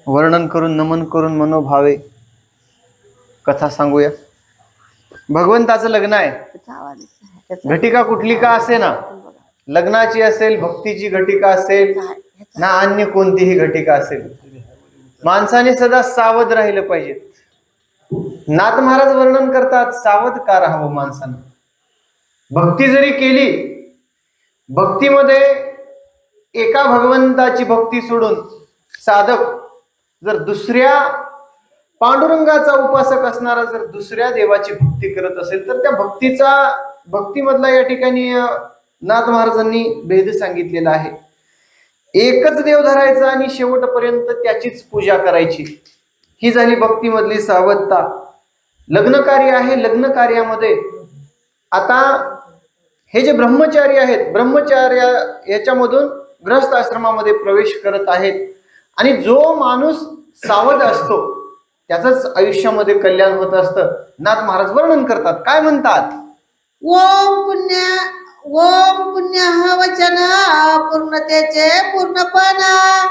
वर्णन करून नमन करून मनोभावे कथा सांगूया। भगवंताचं लग्न आहे, घटिका कुठली का असे ना, लग्नाची असेल, भक्तीची घटिका असेल ना, अन्य कोणतीही घटिका असेल, माणसाने सदा सावध राहिलं पाहिजे। नाथ महाराज वर्णन करतात, सावध का राहावं माणसानं। भक्ती जरी केली, भक्तीमध्ये एका भगवंताची भक्ती सोडून साधक जर दुसऱ्या पांडुरंगाचा उपासक असणारा जर दुसऱ्या देवाची भक्ती करत असेल तर त्या भक्तीमधला या ठिकाणी नाथ महाराजांनी भेद सांगितलेला आहे। एकच देव धरायचा आणि शेवटपर्यंत त्याचीच पूजा करायची, ही झाली भक्तीमधली सावधता। लग्न कार्य आहे, लग्न कार्यामध्ये आता हे जे ब्रह्मचारी आहेत, ब्रह्मचार्य याच्यामधून गृहस्थ आश्रमामध्ये प्रवेश करत आहेत आणि जो माणूस सावध असतो त्याचंच आयुष्यामध्ये कल्याण होत असतं। नाथ महाराज वर्णन करतात, काय म्हणतात? ओम पुण्य वचन पूर्णतेचे पूर्णपणा,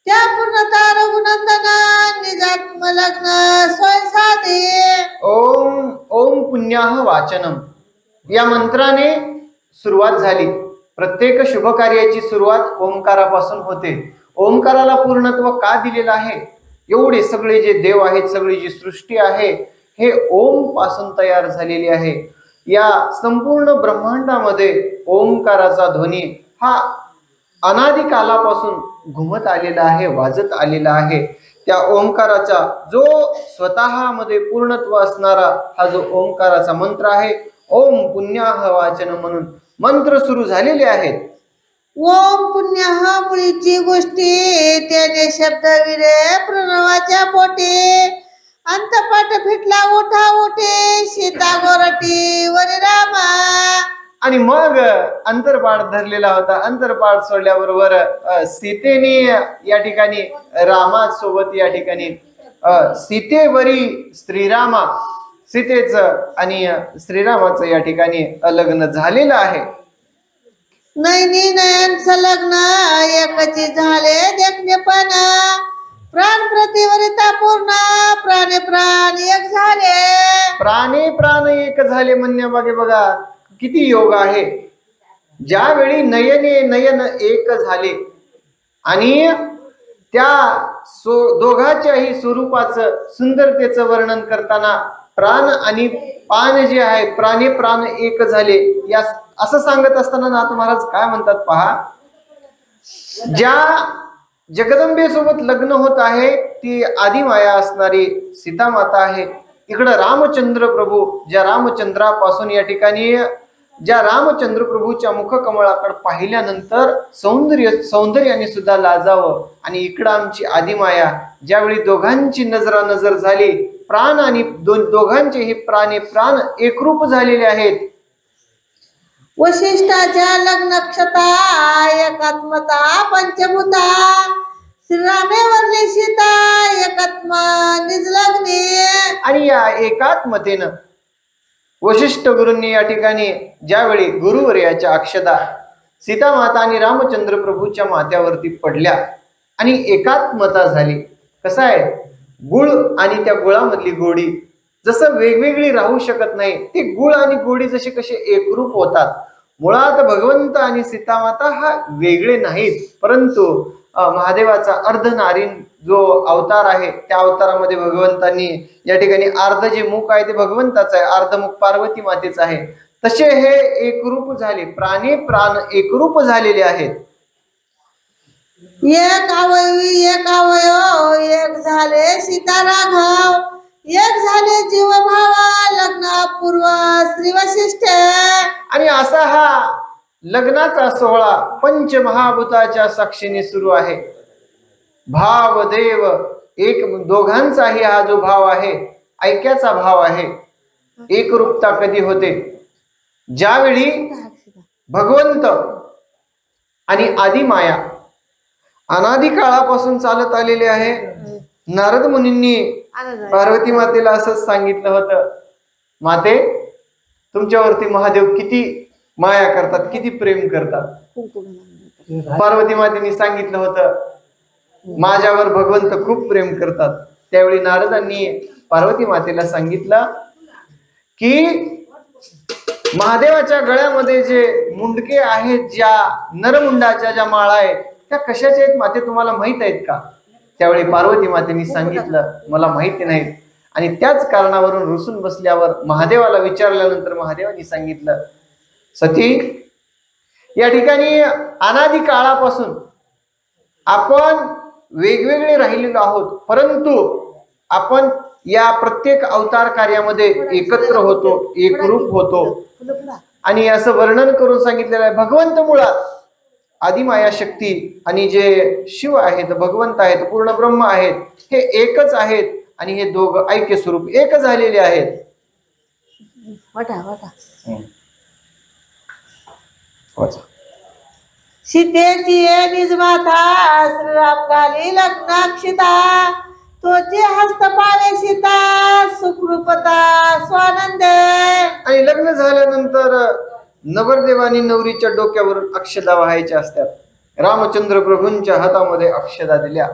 त्या पूर्णता रघुनंदना निजात्म लग्न सोय साधे। ओम पुण्याह वाचनम या मंत्राने सुरुवात झाली। प्रत्येक शुभ कार्याची सुरुवात ओंकारापासून होते। ओंकाराला पूर्णत्व का दिलेलं आहे? एवढे सगळे जे देव आहेत, सगळी जी सृष्टी आहे, हे ओम पासून तयार झालेली आहे। या संपूर्ण ब्रह्मांडामध्ये ओंकाराचा ध्वनी हा अनादी कालापासून घुमत आलेला आहे, वाजत आलेला आहे। त्या ओंकाराचा जो स्वतःमध्ये पूर्णत्व असणारा हा जो ओंकाराचा मंत्र आहे, ओम पुण्याह वाचन म्हणून मंत्र सुरू झालेले आहेत। ओम पुण्य मुळीची गोष्टी, त्याने शब्दविरे प्रणवाच्या पोटे, अंतपाठ फिटला ओठा ओटे, सीता गोरटी वरी रामा। आणि मग अंतरपाठ धरलेला होता। अंतरपाठ सोडल्याबरोबर सीतेने या ठिकाणी रामासोबत या ठिकाणी सीतेवरी श्रीरामा, सीतेचं आणि श्रीरामाचं या ठिकाणी लग्न झालेलं आहे। नैनी नयन संलग्न एकची झाले देखणेपणा, प्राण प्रतिवरिता पूर्ण प्राणे प्राण एक झाले। प्राणे प्राण एक झाले म्हणण्यामागे बघा किती योग आहे। ज्यावेळी नयने नयन एक झाले आणि त्या दोघाच्याही स्वरूपाचं सुंदरतेचं वर्णन करताना प्राण आणि पान जे आहे, प्राणे प्राण एक झाले या असं सांगत असताना नाथ महाराज काय म्हणतात पहा, ज्या जगदंबे सोबत लग्न होत आहे ती आदिमाया असणारी सीता माता आहे। इकडं रामचंद्र प्रभू, ज्या रामचंद्रापासून या ठिकाणी ज्या रामचंद्र प्रभूच्या मुखकमळाकडे पाहिल्यानंतर सौंदर्याने सुद्धा लाजावं, आणि इकडं आमची आदिमाया, ज्यावेळी दोघांची नजरानजर झाली, प्राण आणि दोघांचेही प्राणे प्राण एकरूप झालेले आहेत। वशिष्ठाच्या लग्नक्षता एकात्मता पंचभूता, श्रीरामेवरली सीता एकात्मा निजलग्ने। आणि या एकात्मतेनं वशिष्ठ गुरूंनी या ठिकाणी ज्यावेळी गुरुवर्याच्या अक्षदा सीता माता आणि रामचंद्र प्रभूच्या माथ्यावरती पडल्या आणि एकात्मता झाली। कसं आहे, गुळ आणि त्या गुळामधली गोडी जसं वेगवेगळी राहू शकत नाही, ते गुळ आणि गोडी जसे कसे एकरूप होतात। मुळात भगवंत आणि सीतामाता हा वेगळे नाहीत, परंतु महादेवाचा अर्धनारीन जो अवतार आहे त्या अवतारामध्ये भगवंतांनी या ठिकाणी अर्ध जे मुख आहे ते भगवंताचं आहे, अर्ध मुख पार्वती मातेचं आहे। तसे हे एकरूप झाले, प्राणी प्राण एकरूप झालेले आहेत। एक अवयवी एक अवयव एक झाले सीता राघव, एक झाले जीव भावा लग्न पूर्व श्री वशिष्ठ। आणि असा हा लग्नाचा सोहळा पंचमहाभूताच्या साक्षीने सुरू आहे। भाव देव एक, दोघांचाही हा जो भाव आहे ऐक्याचा भाव आहे। एकरूपता कधी होते, ज्यावेळी भगवंत आणि आदिमाया अनादी काळापासून चालत आलेले आहे। नारद मुनींनी पार्वती मातेला असंच सांगितलं होतं, माते तुमच्यावरती महादेव किती माया करतात, किती प्रेम करतात। पार्वती मातेने सांगितलं होतं, माझ्यावर भगवंत खूप प्रेम करतात. त्यावेळी नारदांनी पार्वती मातेला सांगितलं की महादेवाच्या गळ्यामध्ये जे मुंडके आहेत, ज्या नरमुंडाच्या ज्या माळा आहेत, त्या कशाच्या आहेत माते, तुम्हाला माहित आहेत का? त्यावेळी पार्वती मातेने सांगितलं मला माहिती नाहीत. आणि त्याच कारणावरून रुसून बसल्यावर महादेवाला विचारल्यानंतर महादेवाने सांगितलं सती, या ठिकाणी अनादी काळापासून आपण वेगवेगळे राहिलेलो आहोत, परंतु आपण या प्रत्येक अवतार कार्यामध्ये एकत्र होतो, एकरूप होतो. आणि असं वर्णन करून सांगितलेलं आहे भगवंत मुळात आदिमाया शक्ती आणि जे शिव आहेत, भगवंत आहेत, पूर्ण ब्रह्म आहेत, हे एकच आहेत आणि हे दोघं ऐक्य स्वरूप एक झालेले आहेत. सीतेची निज माता श्रीराम घाली लग्नाक्षिता, तोची हस्त पावे सीता सुखरूपता स्वानंद. आणि लग्न झाल्यानंतर नवरदेवानी नवरीच्या डोक्यावर अक्षता वाहायच्या असतात. रामचंद्र प्रभूंच्या हातामध्ये अक्षता दिल्या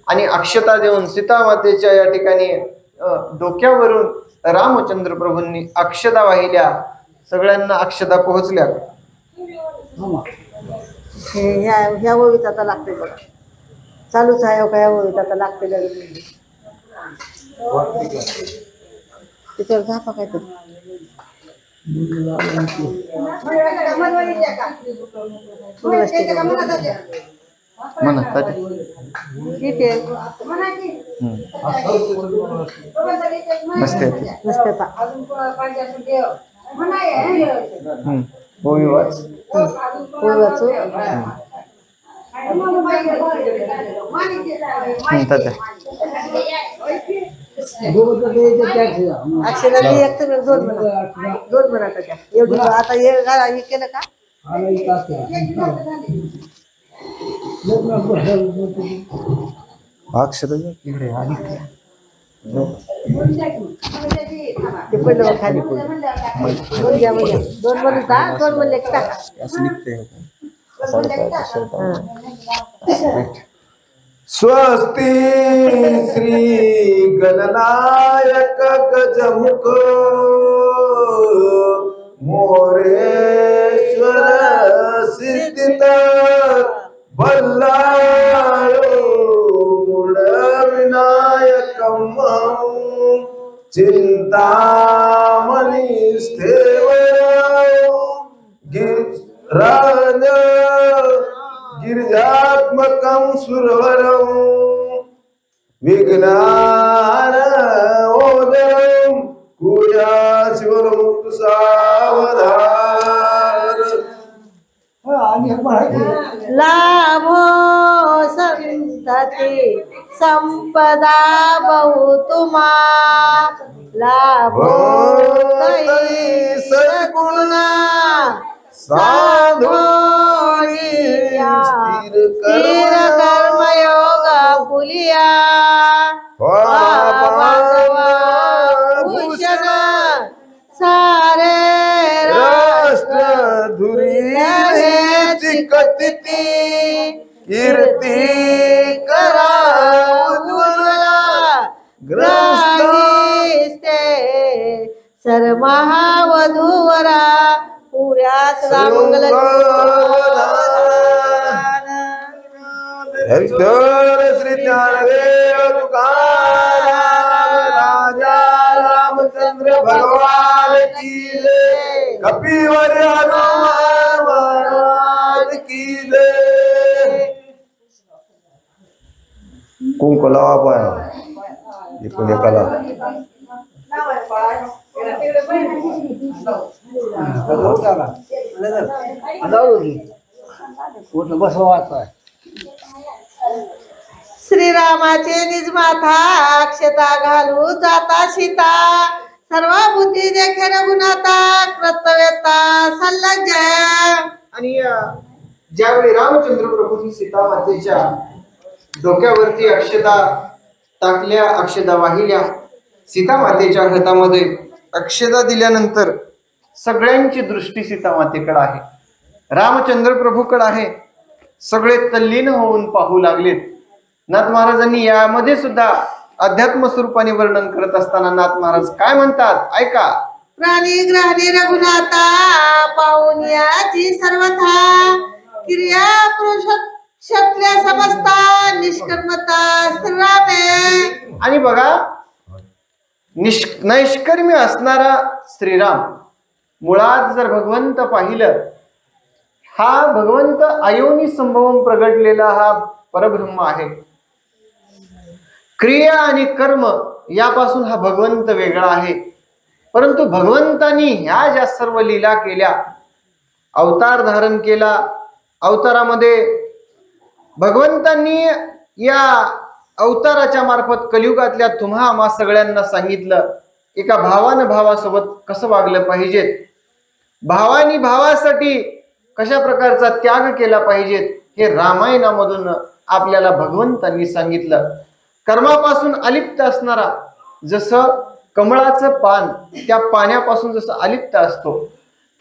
आणि अक्षता देऊन सीतामातेच्या या ठिकाणी डोक्यावरून रामचंद्र प्रभूंनी अक्षता वाहिल्या. सगळ्यांना अक्षता पोहोचल्या. ह्या ओळीत आता लागते बघा, चालूच आहे का? या ओळीत आता लागते त्याच्यावर झापा काहीतरी अक्षरा एक तर दोन म्हणा त्याच्या एवढी आता हे केलं का? अक्षता इकडे आली ते पडलं खाली दोन म्हणून का दोन म्हणले का असं निघते. स्वस्ति श्री गणनायक गजमुख मोरेश्वर सिद्धित बल्लाळो मूढ विनायकम चिंतामणी गिराज गिरिजात्मकं सुरवरं विघ्नान ओदरं कुर्या शिवमुक्त सावधान. लाभो संतती संपदा बहुतुमा, लाभो सद्गुण साधो स्थिर कर्मयोग पुलिया भूषण सारे राष्ट्र धुरी कथिती कीर्ती करा ग्रहिस्ते सर महावधूवरा पुऱ्यात रामंगल. श्री ज्ञानदेव तुकाराम राजा रामचंद्र भगवान की जय. कपिवर हनुमान महाराज की जय. कुंकला पाय इकडे कला श्रीरामाचे निज माथा अक्षता घालू जाता सीता, सर्व बुद्धी देखे रघुनाथा कर्तव्यता सल्लज. आणि ज्यावेळी रामचंद्र प्रभूंनी सीता मातेच्या डोक्यावरती अक्षता टाकल्या, अक्षता वाहिल्या, सीता मातेच्या हातामध्ये अक्षता दिल्यानंतर सगळ्यांची दृष्टी सीता मातेकडे आहे, रामचंद्र प्रभूकडे आहे. सगळे तल्लीन होऊन पाहू लागलेत. नाथ महाराजांनी यामध्ये सुद्धा अध्यात्म स्वरूपाने वर्णन करत असताना नाथ महाराज काय म्हणतात ऐका. प्राणी ग्रहणी रघुनाथा पाहून याची सर्वथा क्रिया पुरुष क्षत्रिय समजता निष्कर्मता श्रीरामे. आणि बघा नैष्कर्म्य असणारा श्रीराम मुळात जर भगवंत पाहिलं, हा भगवंत अयोनी संभवून प्रगटलेला हा परब्रह्म आहे. क्रिया आणि कर्म यापासून हा भगवंत वेगळा आहे. परंतु भगवंतानी ह्या ज्या सर्व लीला केल्या, अवतार धारण केला, अवतारामध्ये भगवंतांनी या अवताराच्या मार्फत कलियुगातल्या तुम्हा आम्हा सगळ्यांना सांगितलं एका भावानं भावासोबत कसं वागलं पाहिजेत, भावानी भावासाठी कशा प्रकारचा त्याग केला पाहिजेत, हे रामायणामधून आपल्याला भगवंतांनी सांगितलं. कर्मापासून अलिप्त असणारा, जसं कमळाचं पान त्या पाण्यापासून जसं अलिप्त असतो,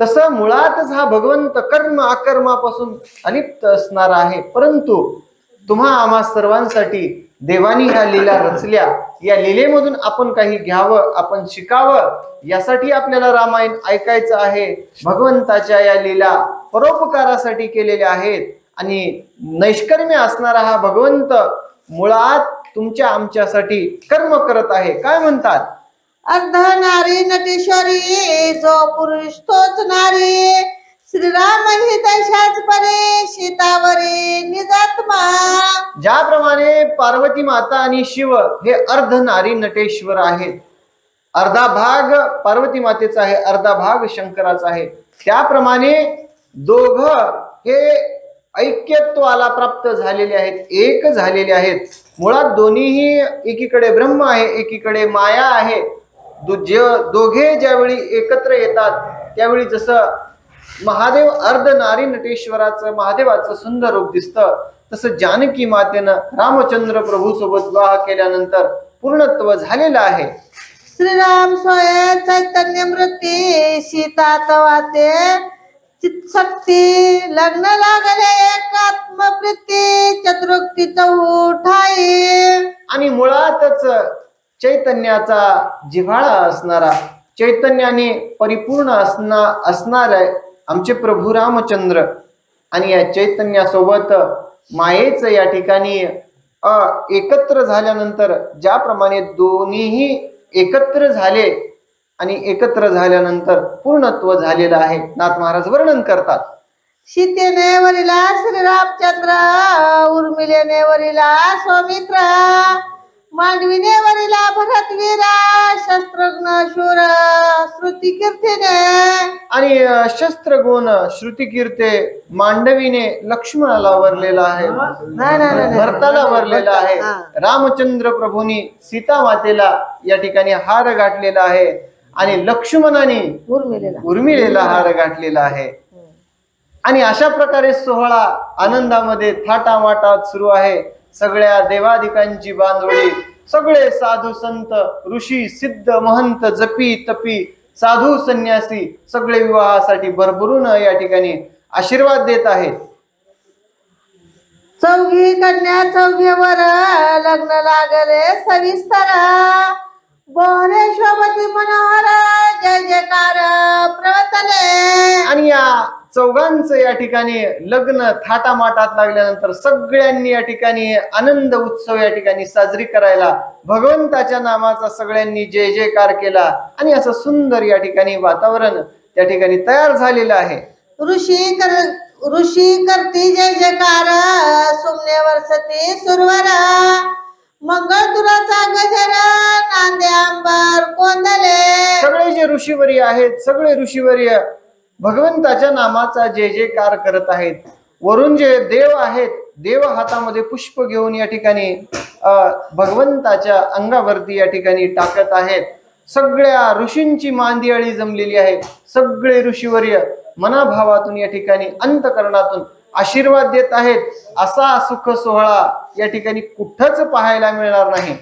तसं मुळातच हा भगवंत कर्म अकर्मापासून अलिप्त असणारा आहे. परंतु तुम्हा आम्हा सर्वांसाठी देवानी ह्या लीला रचल्या, या लीलेमधून आपण काही घ्यावं, आपण शिकावं, यासाठी आपल्याला रामायण ऐकायचं आहे. भगवंताच्या या लीला परोपकारासाठी केलेल्या आहेत आणि नैष्कर्म्य असणारा हा भगवंत मुळात तुमच्या आमच्यासाठी कर्म करत आहे. काय म्हणतात, अर्ध नारी नटेश्वरी जो पुरुष तोच नारी, श्रीराम ही तशाच परे सीतावरी निजात्मा. ज्याप्रमाणे पार्वती माता आणि शिव हे अर्ध नारी नटेश्वर आहेत, अर्धा भाग पार्वती मातेचा आहे, अर्धा भाग शंकराचा आहे, त्याप्रमाणे दोघ हे ऐक्यत्वाला प्राप्त झालेले आहेत, एक झालेले आहेत. मुळात दोन्हीही एकीकडे ब्रह्म आहे, एकीकडे माया आहे. दोघे ज्यावेळी एकत्र येतात त्यावेळी जसं महादेव अर्ध नारी नटेश्वराचं महादेवाचं सुंदर रूप दिसतं, तसं जानकी मातेनं रामचंद्र प्रभू सोबत विवाह केल्यानंतर पूर्णत्व झालेलं आहे. श्रीराम सोय चैतन्य मृती सीता तवाते चित्शक्ती लग्न लागले एकात्मप्रीती चतुर्क्ती चौठाई. आणि मुळातच चैतन्याचा जिव्हाळा असणारा, चैतन्याने परिपूर्ण असणारे आमचे प्रभू रामचंद्र, आणि या चैतन्यासोबत मायेचं या ठिकाणी एकत्र झाल्यानंतर ज्याप्रमाणे दोन्हीही एकत्र झाले आणि एकत्र झाल्यानंतर पूर्णत्व झालेलं आहे, नाथ महाराज वर्णन करतात. सीतेने वरिला श्रीरामचंद्र, उर्मिलेने वरिला सौमित्र, मांडवीने वरिला भरतवीरा, शस्त्रज्ञ शूर श्रुती कीर्तीने. आणि शस्त्रगुण श्रुती कीर्ते मांडवीने लक्ष्मणाला वरलेला आहे, भरताला वरलेला आहे. रामचंद्र प्रभूंनी सीता मातेला या ठिकाणी हार गाठलेला आहे आणि लक्ष्मणाने उर्मिलेला हार गाठलेला आहे. आणि अशा प्रकारे सोहळा आनंदामध्ये थाटामाटात सुरू आहे. सगळ्या देवाधिकांची बांधवडी, सगळे साधू संत ऋषी सिद्ध महंत जपी तपी साधू संन्यासी सगळे विवाहासाठी भरभरून या ठिकाणी आशीर्वाद देत आहेत. चौघी कन्या चौघेवर लग्न लागले सविस्तर, बोहरे शोभती मनोहर जय जयकार प्रवतले. आणि या चौघांचं या ठिकाणी लग्न थाटामाटात लागल्यानंतर सगळ्यांनी या ठिकाणी आनंद उत्सव या ठिकाणी साजरी करायला भगवंताच्या नामाचा सगळ्यांनी जय जयकार केला आणि असं सुंदर या ठिकाणी वातावरण त्या ठिकाणी तयार झालेलं आहे. ऋषी करती जय जयकार, सुमने वर्षती सुरवर, मंगळतुराचा गजर नांदे अंबर कोंदले. सगळे जे ऋषीवर्य आहेत, सगळे ऋषीवर्य भगवंताच्या नामाचा जय जयकार करत आहेत. वरून जे देव आहेत, देव हातामध्ये पुष्प घेऊन या ठिकाणी भगवंताच्या अंगावरती या ठिकाणी टाकत आहेत. सगळ्या ऋषींची मांदियाळी जमलेली आहे. सगळे ऋषीवर्य मनाभावातून या ठिकाणी अंतकरणातून आशीर्वाद देत आहेत. असा सुख सोहळा या ठिकाणी कुठंच पाहायला मिळणार नाही.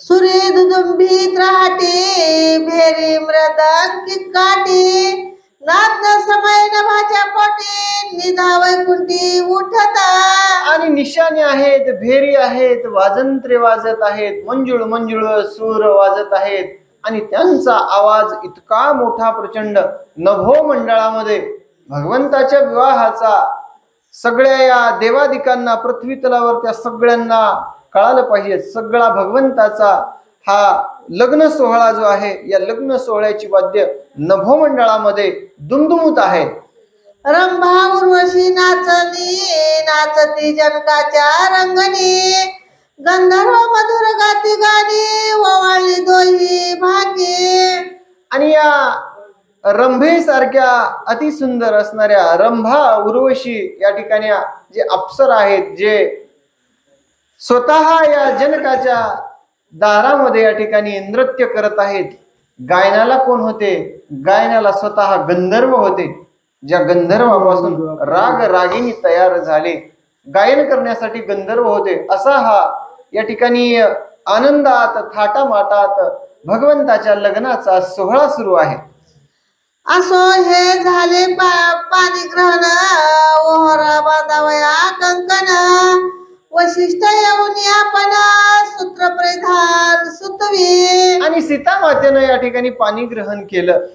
सुरे दुदुंभी त्राटी भेरी मृदंग काठी, नाद न समय नभाच्या पोटी निधा वैकुंठी उठता. आणि निशाणे आहेत, भेरी आहेत, वाजंत्रे वाजत आहेत, मंजुळ मंजुळ सूर वाजत आहेत आणि त्यांचा आवाज इतका मोठा प्रचंड नभो मंडळामध्ये भगवंताच्या विवाहाचा सगळ्या या देवादिकांना पृथ्वी तलावर त्या सगळ्यांना कळालं पाहिजे. सगळा भगवंताचा हा लग्न सोहळा जो आहे या लग्न सोहळ्याची वाद्य नभो मंडळामध्ये दुमदुमत आहेत. रंभा उर्वशी नाचनी नाचती जनकाच्या रंगणी गंधर्व मधुर गाती गाणी ओवाळली दोही भागी. आणि या रंभेसारख्या अतिसुंदर असणाऱ्या रंभा उर्वशी या ठिकाणी जे अप्सर आहेत जे स्वतः या जनकाच्या दारामध्ये या ठिकाणी नृत्य करत आहेत. गायनाला कोण होते? गायनाला स्वतः गंधर्व होते. ज्या गंधर्वापासून राग रागिनी तयार झाले, गायन करण्यासाठी गंधर्व होते. असा हा या ठिकाणी आनंदात थाटामाटात भगवंताच्या लग्नाचा सोहळा सुरू आहे. असो हे झाले पाणी ग्रहण ओहरा बांधावया कंकण वशिष्ठ येऊन आपण सूत्र परिधान सुतवी. आणि सीता मातेनं या ठिकाणी पाणी ग्रहण केलं.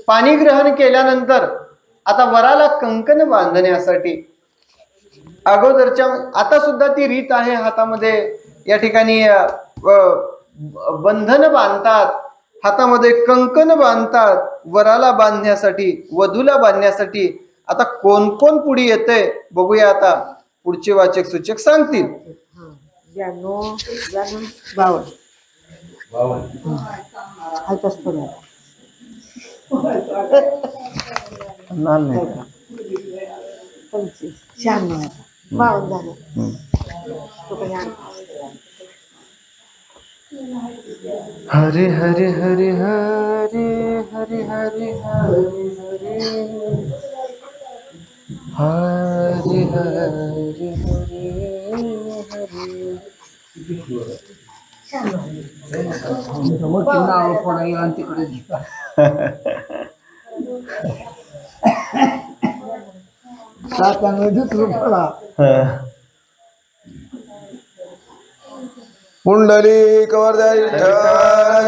पाणी ग्रहण केल्यानंतर आता वराला कंकण बांधण्यासाठी अगोदरच्या आता सुद्धा ती रीत आहे. हातामध्ये या ठिकाणी बंधन बांधतात, हातामध्ये कंकण बांधतात वराला बांधण्यासाठी, वधूला बांधण्यासाठी. आता कोण कोण पुढे येतंय बघूया. आता पुढचे वाचक सूचक सांगतील. 52 झालं. हरे हरे हरे हरे हरे हरे हरे हरे हरे पुंडलिक वरदाई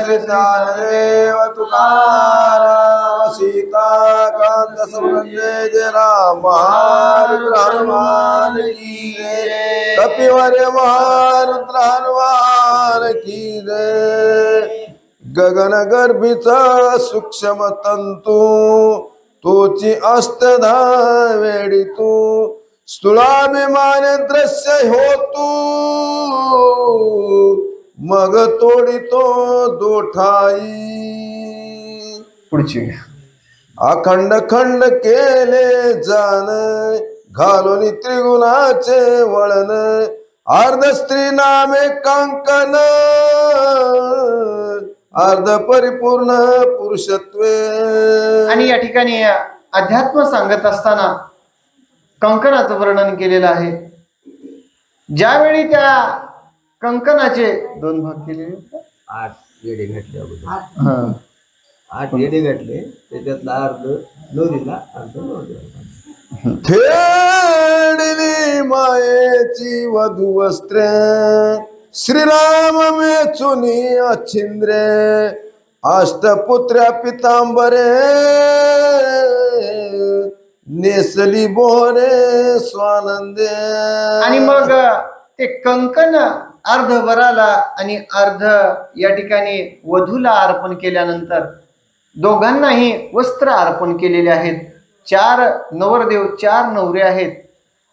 श्री ज्ञानदेव तुकाराम सीताकांत समरंजय जय राम महारुद्र हनुमान की जय. कपिवर्य महारुद्र हनुमान की जय. गगन गर्भीचा सूक्ष्म तंतू तोची अष्टधा वेडी तू स्थूलाभिमान दृश्य होतू मग तोडितो दोठाई. पुढची अखंड खंड केले जाण घालून त्रिगुणाचे वळण अर्ध स्त्री नामे कंकण अर्ध परिपूर्ण पुरुषत्वे. आणि या ठिकाणी अध्यात्म सांगत असताना कंकणाचं वर्णन केलेलं आहे. ज्यावेळी त्या कंकणाचे 2 भाग केले, 8 येडे घातले अगोदर. 8 येडे घातले त्याच्यातला अर्ध नवरीला अर्ध नवरीला. थेडली मायेची वधू वस्त्रे श्रीराम मेचुनी अच्छिंद्रे अष्टपुत्र्या पितांबरे नेसली बोरे स्वानंदे. आणि मग ते कंकण अर्ध वराला आणि अर्ध या ठिकाणी वधूला अर्पण केल्यानंतर दोघांनाही वस्त्र अर्पण केलेले आहेत. 4 नवरदेव 4 नवरे आहेत.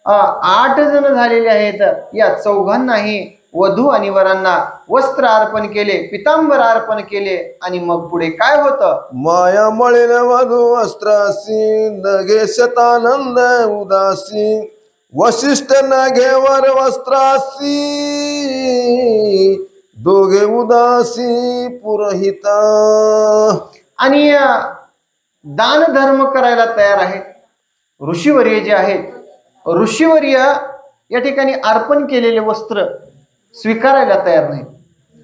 8 जण झालेले आहेत. या चौघांनाही वधू आणि वरांना वस्त्र अर्पण केले, पितांबर अर्पण केले. आणि मग पुढे काय होतं? माया मळेल वधू वस्त्रासी नगे शतानंद उदासी वशिष्ठ नघेवर वस्त्रासी दोघे उदासी पुरोहिता. आणि दान धर्म करायला तयार आहेत. ऋषीवर्य जे आहेत, ऋषीवर्य या ठिकाणी अर्पण केलेले वस्त्र स्वीकारायला तयार नाही.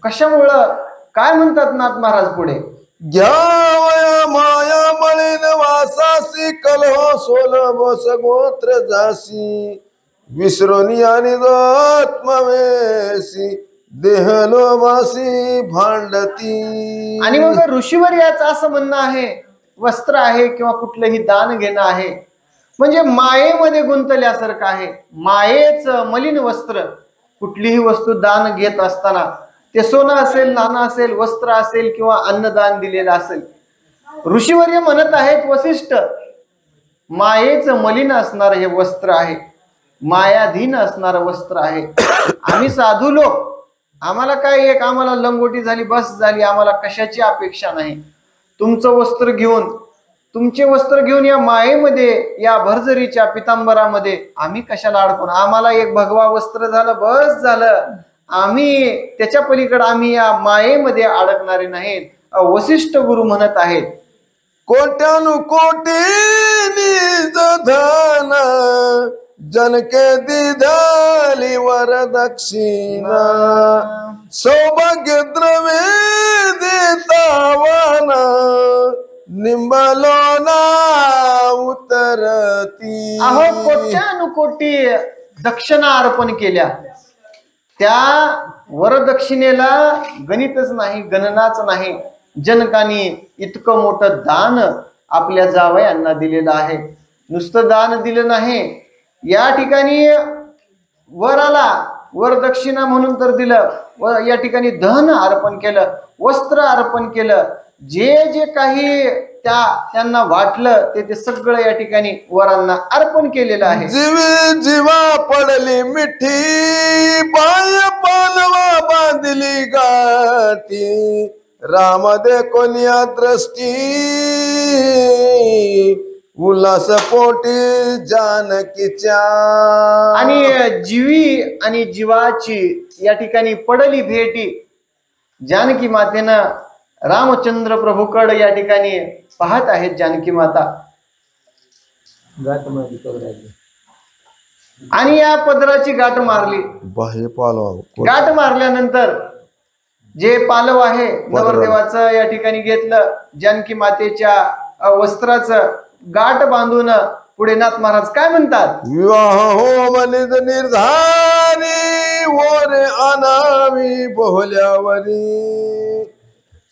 कशामुळं? काय म्हणतात नाथ महाराज पुढे? घ्यावया माया मळीन वासासी कलह सोल बस गोत्र जासी विसरून आणि आत्मवेसी देहलो वासी भांडती. आणि मग ऋषीवर याचं असं म्हणणं आहे, वस्त्र आहे किंवा कुठलंही दान घेणं आहे म्हणजे मायेमध्ये गुंतल्यासारखं आहे. मायेच मलिन वस्त्र. कुठलीही वस्तू दान घेत असताना ते सोनं असेल, नाणं असेल, वस्त्र असेल किंवा अन्नदान दिलेलं असेल. ऋषीवर्य म्हणत आहेत वसिष्ठ, मायेच मलिन असणार हे वस्त्र आहे, मायाधीन असणार वस्त्र आहे. आम्ही साधू लोक, आम्हाला काय एक आम्हाला लंगोटी झाली बस झाली, आम्हाला कशाची अपेक्षा नाही. तुमचं वस्त्र घेऊन, तुमचे वस्त्र घेऊन या मायेमध्ये, या भरजरीच्या पितांबरामध्ये आम्ही कशाला अडकून, आम्हाला एक भगवा वस्त्र झालं बस झालं. आम्ही त्याच्या पलीकडे आम्ही या मायेमध्ये अडकणारे नाहीत. वसिष्ठ गुरु म्हणत आहेत, कोट्यानुकोटी निज धन जनके दिधाली वरदक्षिणा सौभाग्य द्रव्ये देतावान निंबलो ना उतरती. अहो कोट्यानुकोटी दक्षिणा अर्पण केल्या, त्या वरदक्षिणेला गणितच नाही, गणनाच नाही. जनकाने इतकं मोठं दान आपल्या जावयांना दिलेलं आहे. नुसतं दान दिलं नाही, या ठिकाणी वराला वरदक्षिणा म्हणून तर दिलं, व या ठिकाणी धन अर्पण केलं, वस्त्र अर्पण केलं. जे जे काही त्यांना वाटलं ते सगळं या ठिकाणी वरांना अर्पण केलेलं आहे. जीवी जीवा पडली मिठी पाय पालवा बांधली गाठी राम दे कोणिया दृष्टी उल्हास पोटी जानकीच्या. आणि जीवी आणि जीवाची या ठिकाणी पडली भेटी. जानकी मातेनं रामचंद्र प्रभूकडे या ठिकाणी पाहत आहेत. जानकी माता आणि या पदराची गाठ मारली. बाह्य पालवा गाठ मारल्यानंतर जे पालव आहे नवरदेवाचं या ठिकाणी घेतलं, जानकी मातेच्या वस्त्राचं गाठ बांधून पुढे नाथ महाराज काय म्हणतात, विवाह हो मनिज निर्धारी वरे अनावी बोहल्यावरी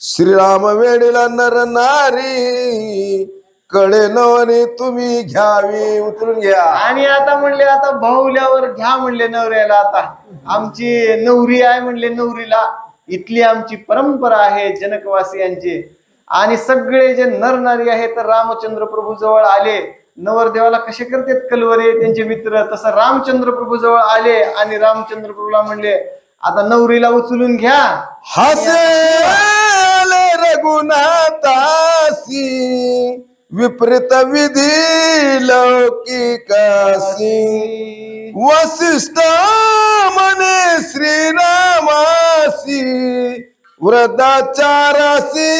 श्रीराम वेडीला नर नारी कडे नवरी तुम्ही घ्यावी उतरून घ्या. आणि आता म्हणले, आता भाऊल्यावर घ्या म्हणले नवऱ्याला. आता आमची नवरी आहे म्हणले, नवरीला इथली आमची परंपरा आहे जनकवासियांची. आणि सगळे जे नरनारी आहेत तर रामचंद्र प्रभू जवळ आले. नवरदेवाला कसे करतात कलवरे त्यांचे मित्र, तसं रामचंद्र प्रभू जवळ आले आणि रामचंद्र प्रभूला म्हणले, आता नवरीला उचलून घ्या. हसे रघुनाथासी विपरीत विधी लौकिकासी वसिष्ठ मने श्रीरामासी वृद्धाचारासी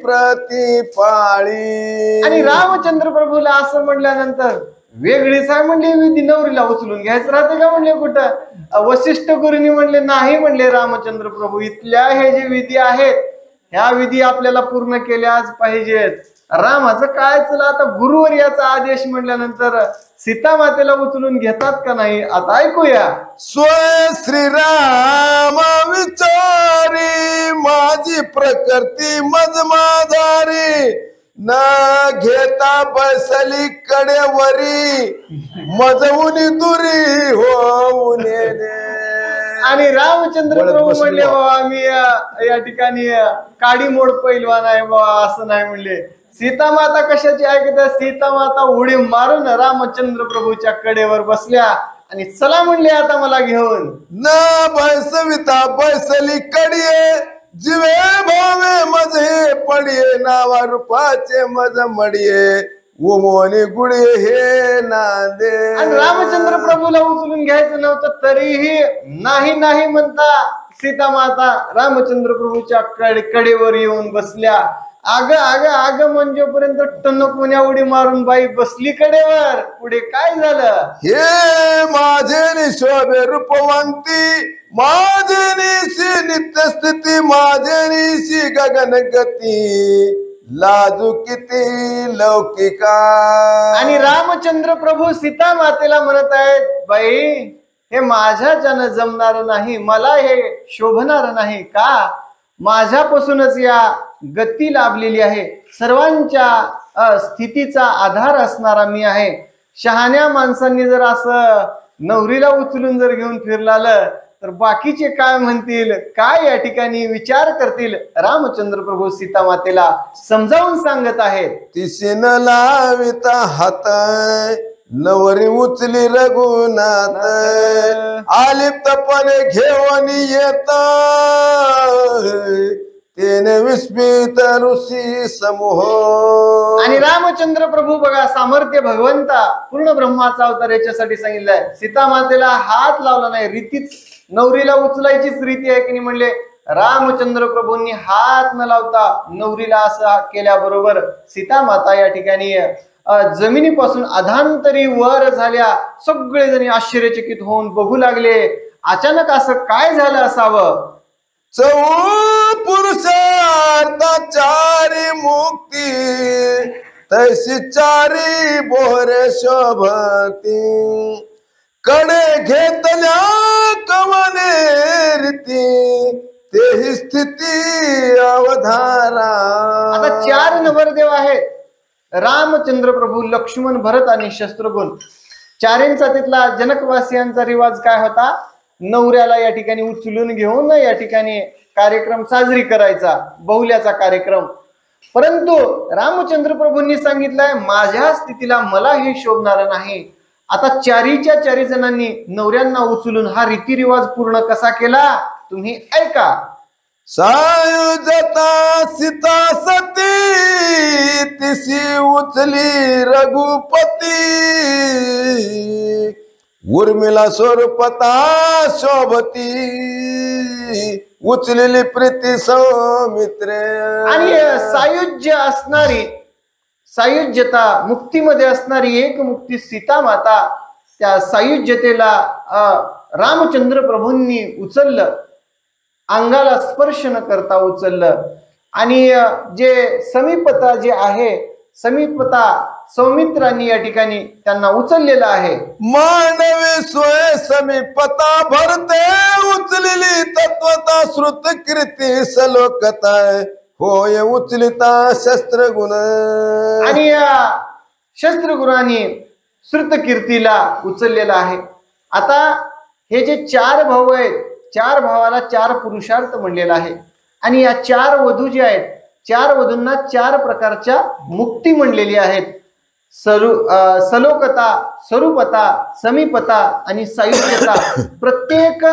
प्रतिपाळी. आणि रामचंद्र प्रभूला असं म्हणल्यानंतर वेगळीच आहे म्हणले विधी, नवरीला उचलून घ्यायचं राहते का म्हणले कुठं. वसिष्ठ गुरुनी म्हणले नाही म्हणले रामचंद्र प्रभू, इथल्या हे जे विधी आहेत ह्या विधी आपल्याला पूर्ण केल्याच पाहिजेत. रामाचं काय चला, आता गुरुवर याचा आदेश म्हटल्यानंतर सीता मातेला उचलून घेतात का नाही, आता ऐकूया. स्वय श्रीराम विचारी माझी प्रकृती मज माझारी न घेता बसली कडेवरी मजवुनी दुरी होऊन आणि रामचंद्र प्रभू म्हणले, बाबा आम्ही या ठिकाणी काडी मोड पैलवान आहे बाबा, असं नाही म्हणले. सीता माता कशाची ऐकतात, सीता माता उडी मारून रामचंद्र प्रभूच्या कडेवर बसल्या आणि चला म्हणले आता मला घेऊन. न बैसविता बैसली कडिये जीवे भावे मजे पडिये नावा रूपाचे मज मडिये उमोनी गुडिये हे नांदे. आणि रामचंद्र प्रभूला उचलून घ्यायचं नव्हतं तरीही नाही नाही म्हणता सीता माता रामचंद्र प्रभूच्या कडेवर येऊन बसल्या. आग आग आग म्हणजेपर्यंत टणकून उडी मारून बाई बसली कडेवर. पुढे काय झालं, हे माझे निशोभे रूपवंती माझे निशी नित्य स्थिती माझेरीशी गगन गती लाजू किती लौकिका. आणि रामचंद्र प्रभू सीता मातेला म्हणत आहेत, बाई हे माझ्याच्यानं जमणार नाही, मला हे शोभणार नाही का, माझ्यापासूनच या गती लाभलेली आहे, सर्वांच्या स्थितीचा आधार असणारा मी आहे. शहाण्या माणसांनी जर असं नवरीला उचलून जर घेऊन फिरलालं तर बाकीचे काय म्हणतील, काय या ठिकाणी विचार करतील. रामचंद्र प्रभू सीता मातेला समजावून सांगत आहेत. तिसीन लाविता हात नवरी उचली रघुनाथ आलिप्तपणे घेऊन येत तेने विस्मित ऋषी समूह. आणि रामचंद्र प्रभू बघा, सामर्थ्य भगवंता, पूर्ण ब्रह्माचा अवतार याच्यासाठी सांगितलंय. सीता मातेला हात लावला नाही, रीतीच नवरीला उचलायचीच रीती आहे की नाही म्हणले. रामचंद्र प्रभूंनी हात न लावता नवरीला असं केल्याबरोबर सीता माता या ठिकाणी जमिनीपासून अधांतरी वर झाल्या. सगळेजणी आश्चर्यचकित होऊन बघू लागले, अचानक असं काय झालं असावं. चौ पुरुषार्था चारी मुक्ती तैसी चारी बोहरे शोभती कडे घेतल्या कवने रीती तेही स्थिती अवधारा. आता 4 नवरदेव आहेत, रामचंद्र प्रभू, लक्ष्मण, भरत आणि शत्रुघ्न. चारेंचा तिथला जनकवासियांचा रिवाज काय होता, नवऱ्याला या ठिकाणी उचलून घेऊन या ठिकाणी कार्यक्रम साजरी करायचा, बहुल्याचा कार्यक्रम. परंतु रामचंद्र प्रभूंनी सांगितलंय, माझ्या स्थितीला मला हे शोभणार नाही. आता 4 जणांनी नवऱ्यांना उचलून हा रीतिरिवाज पूर्ण कसा केला तुम्ही ऐका. सायुजता सीता सती तिसी उचली रघुपती उर्मिला स्वरूपता शोभती उचलेली प्रीती सौमित्रे. आणि सायुज्य असणारी, सायुज्यता मुक्तीमध्ये असणारी एक मुक्ती सीता माता, त्या सायुज्यतेला रामचंद्र प्रभूंनी उचललं, अंगाला स्पर्श न करता उचललं. आणि जे समीपता जे आहे, समीपता सौमित्रांनी या ठिकाणी त्यांना उचललेलं आहे. मानवी सोय समीपता भरते उचलेली तत्वता श्रुत कीर्ती सलोकता होय उचलिता शस्त्रगुण. आणि शस्त्रगुणांनी श्रुत कीर्तीला उचललेला आहे. आता हे जे 4 भाऊ आहेत, 4 भावाला 4 पुरुषार्थ म्हणलेला आहे. आणि या 4 वधू जे आहेत, 4 वधूंना 4 प्रकारच्या मुक्ती म्हणलेली आहेत. सलोकता, स्वरूपता, समीपता आणि सायुज्यता. प्रत्येक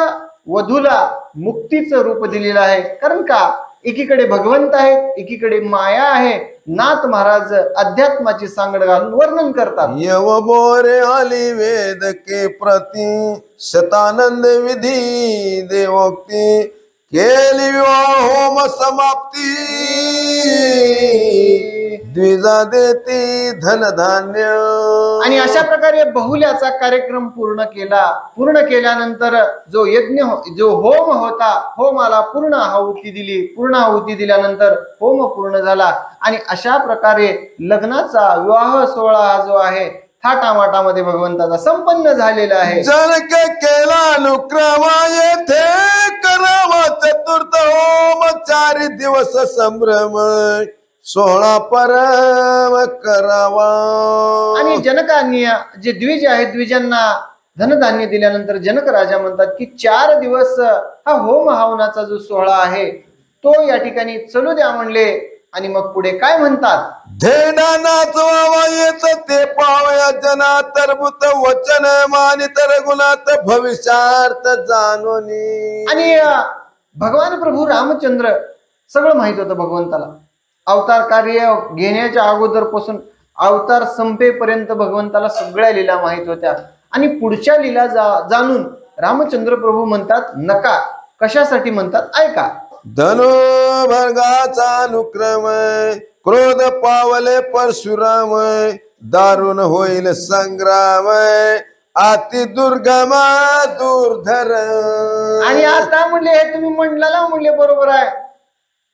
वधूला मुक्तीचं रूप दिलेलं आहे. कारण का, एकीकडे भगवंत आहेत, एकीकडे माया आहे. नाथ महाराज अध्यात्माची सांगड घालून वर्णन करतात. यव बोरे आली वेद के प्रती शतानंद विधी देवोक्ती केली विवाह होम समाप्ती द्विजा देती धन धान्य. आणि अशा प्रकारे बहुल्याचा कार्यक्रम पूर्ण केला. पूर्ण केल्यानंतर जो यज्ञ, जो होम होता, होमाला पूर्ण आहुती दिली. पूर्ण आहुती दिल्यानंतर होम पूर्ण झाला. आणि अशा प्रकारे लग्नाचा विवाह सोहळा जो आहे थाटामाटामध्ये भगवंताचा संपन्न झालेला आहे. जनक केला अनुक्रमा येथे करावा चतुर्थ होम 4 दिवस संभ्रम सोहळा परम करावा. आणि जनकांनी जे द्विज आहेत, द्विजांना धनधान्य दिल्यानंतर जनक राजा म्हणतात की 4 दिवस हा होम हवनाचा जो सोहळा आहे तो या ठिकाणी चालू द्या म्हणले. आणि मग पुढे काय म्हणतात, धेडा नाचवावा येत ते पावया जना तरभूत वचन मानित रघुनाथ भविष्यार्थ जाणोनी. आणि भगवान प्रभू रामचंद्र सगळं माहित होतं भगवंताला. अवतार कार्य घेण्याच्या अगोदरपासून अवतार संपेपर्यंत भगवंताला सगळ्या लीला माहित होत्या. आणि पुढच्या लीला जाणून रामचंद्र प्रभू म्हणतात नका. कशासाठी म्हणतात ऐका. धनुर्भर्गाचा अनुक्रम क्रोध पावले परशुराम दारुण होईल संग्राम अति दुर्गम दुर्धर. आणि आता म्हणले हे तुम्ही म्हणला म्हणले बरोबर आहे.